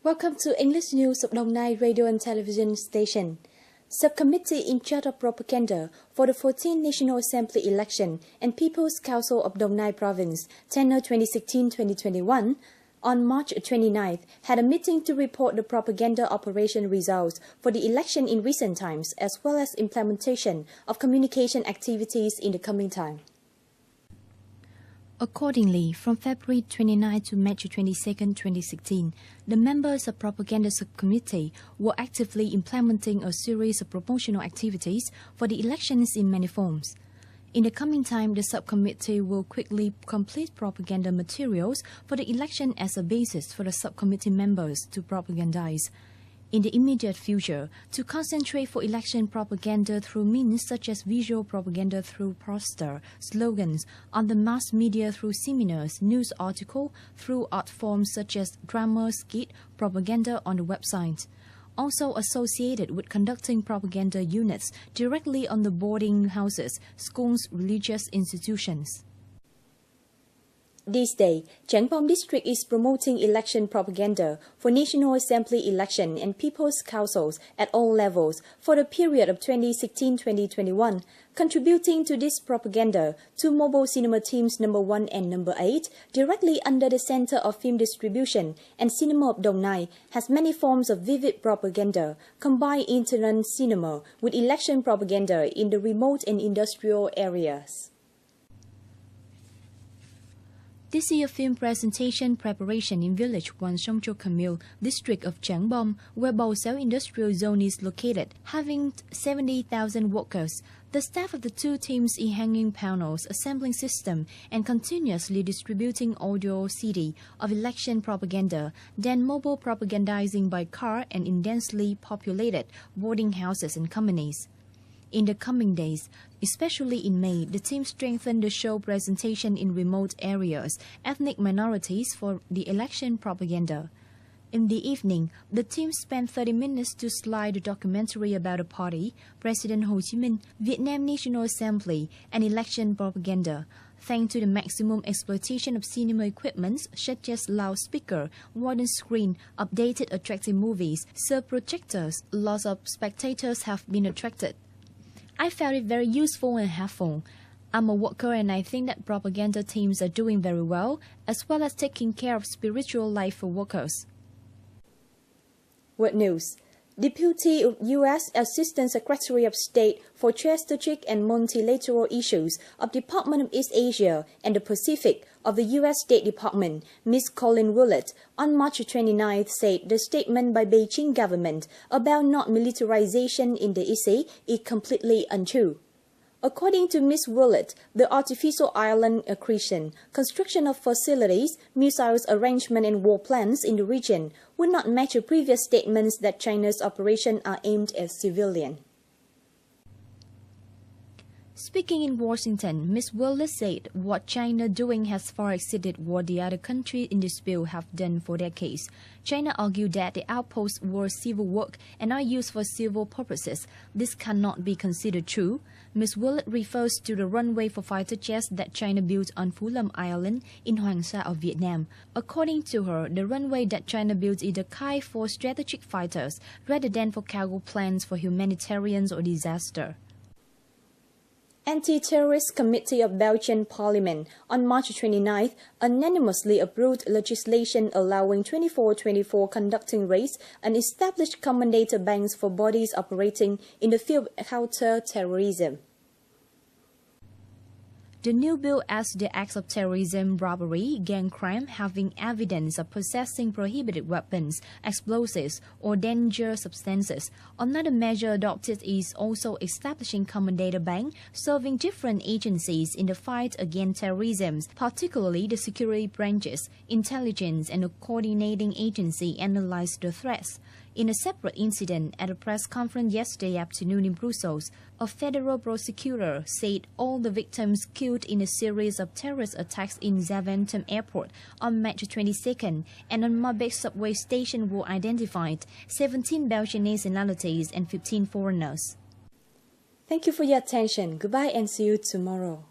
Welcome to English News of Đồng Nai Radio and Television Station. Subcommittee in charge of propaganda for the 14th National Assembly election and People's Council of Đồng Nai Province, tenure 2016-2021, on March 29th, had a meeting to report the propaganda operation results for the election in recent times, as well as implementation of communication activities in the coming time. Accordingly, from February 29 to March 22, 2016, the members of Propaganda Subcommittee were actively implementing a series of promotional activities for the elections in many forms. In the coming time, the subcommittee will quickly complete propaganda materials for the election as a basis for the subcommittee members to propagandize. In the immediate future, to concentrate for election propaganda through means such as visual propaganda through poster, slogans, on the mass media through seminars, news article, through art forms such as drama, skit, propaganda on the website. Also associated with conducting propaganda units directly on the boarding houses, schools, religious institutions. This day, Trảng Bom District is promoting election propaganda for National Assembly election and People's Councils at all levels for the period of 2016-2021, contributing to this propaganda two mobile cinema teams number 1 and number 8, directly under the Center of Film Distribution and Cinema of Đồng Nai, has many forms of vivid propaganda, combine internet cinema with election propaganda in the remote and industrial areas. This year film presentation preparation in village Wan Songcho Camille, district of Trảng Bom, where Bầu Xéo Industrial Zone is located, having 70,000 workers. The staff of the two teams in hanging panels, assembling system, and continuously distributing audio CD of election propaganda, then mobile propagandizing by car and in densely populated boarding houses and companies. In the coming days, especially in May, the team strengthened the show presentation in remote areas, ethnic minorities for the election propaganda. In the evening, the team spent 30 minutes to slide the documentary about the party, President Ho Chí Minh, Vietnam National Assembly, and election propaganda. Thanks to the maximum exploitation of cinema equipment such as loudspeaker, modern screen, updated attractive movies, surf projectors, lots of spectators have been attracted. I found it very useful and helpful. I'm a worker and I think that propaganda teams are doing very well, as well as taking care of spiritual life for workers. World News. Deputy U.S. Assistant Secretary of State for Strategic and Multilateral Issues of Department of East Asia and the Pacific of the U.S. State Department, Ms. Colin Willett, on March 29th said the statement by Beijing government about not militarization in the EC is completely untrue. According to Ms. Willett, the artificial island accretion, construction of facilities, missiles arrangement and war plans in the region would not match the previous statements that China's operations are aimed at civilians. Speaking in Washington, Ms. Willett said what China doing has far exceeded what the other countries in dispute have done for decades. China argued that the outposts were civil work and are used for civil purposes. This cannot be considered true. Ms. Willett refers to the runway for fighter jets that China built on Phú Lâm Island in Hoàng Sa of Vietnam. According to her, the runway that China built is a kind for strategic fighters rather than for cargo planes for humanitarian or disaster. Anti-Terrorist Committee of Belgian Parliament on March 29th unanimously approved legislation allowing 24/24 conducting raids and established common data banks for bodies operating in the field of counter-terrorism. The new bill adds the acts of terrorism, robbery, gang crime having evidence of possessing prohibited weapons, explosives, or dangerous substances. Another measure adopted is also establishing common data bank serving different agencies in the fight against terrorism, particularly the security branches, intelligence, and the coordinating agency analyze the threats. In a separate incident at a press conference yesterday afternoon in Brussels, a federal prosecutor said all the victims killed in a series of terrorist attacks in Zaventem Airport on March 22nd and on Malbec subway station were identified, 17 Belgian nationalities and 15 foreigners. Thank you for your attention. Goodbye and see you tomorrow.